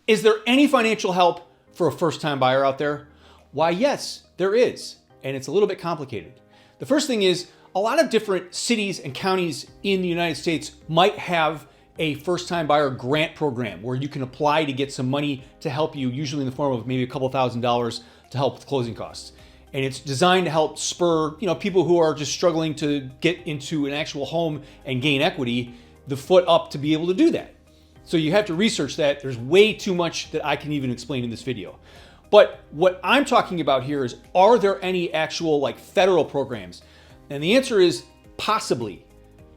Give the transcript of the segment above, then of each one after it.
Is there any financial help for a first-time buyer out there? Why, yes, there is, and it's a little bit complicated. The first thing is a lot of different cities and counties in the United States might have a first-time buyer grant program where you can apply to get some money to help you, usually in the form of maybe a couple $1,000s to help with closing costs. And it's designed to help spur, people who are just struggling to get into an actual home and gain equity, the foot up to be able to do that. So you have to research that. There's way too much that I can even explain in this video. But what I'm talking about here is, are there any actual federal programs? And the answer is possibly.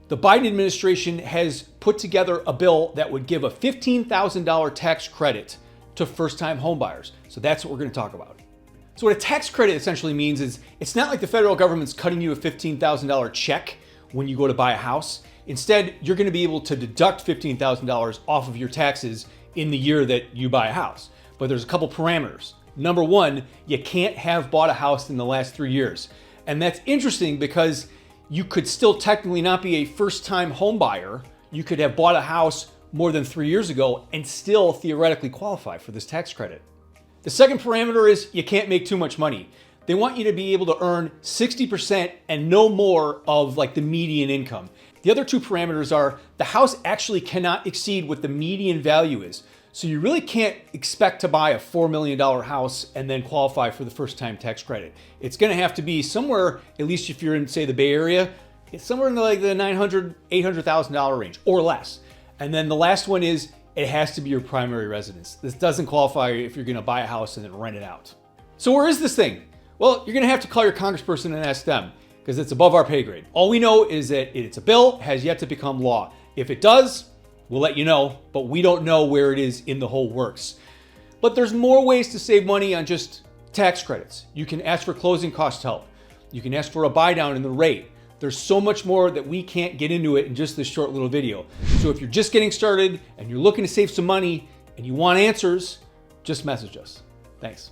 The Biden administration has put together a bill that would give a $15,000 tax credit to first-time homebuyers. So that's what we're going to talk about. So what a tax credit essentially means is it's not like the federal government's cutting you a $15,000 check when you go to buy a house. Instead, you're going to be able to deduct $15,000 off of your taxes in the year that you buy a house. But there's a couple parameters. Number one, you can't have bought a house in the last 3 years. And that's interesting because you could still technically not be a first-time home buyer. You could have bought a house more than 3 years ago and still theoretically qualify for this tax credit. The second parameter is you can't make too much money. They want you to be able to earn 60% and no more of the median income. The other two parameters are the house actually cannot exceed what the median value is. So you really can't expect to buy a $4 million house and then qualify for the first time tax credit. It's gonna have to be somewhere, at least if you're in say the Bay Area, it's somewhere in the $900,000, $800,000 range or less. And then the last one is it has to be your primary residence. This doesn't qualify if you're gonna buy a house and then rent it out. So where is this thing? Well, you're gonna have to call your congressperson and ask them because it's above our pay grade. All we know is that it's a bill, has yet to become law. If it does, we'll let you know, but we don't know where it is in the whole works. But there's more ways to save money on just tax credits. You can ask for closing cost help. You can ask for a buy down in the rate. There's so much more that we can't get into it in just this short little video. So if you're just getting started and you're looking to save some money and you want answers, just message us. Thanks.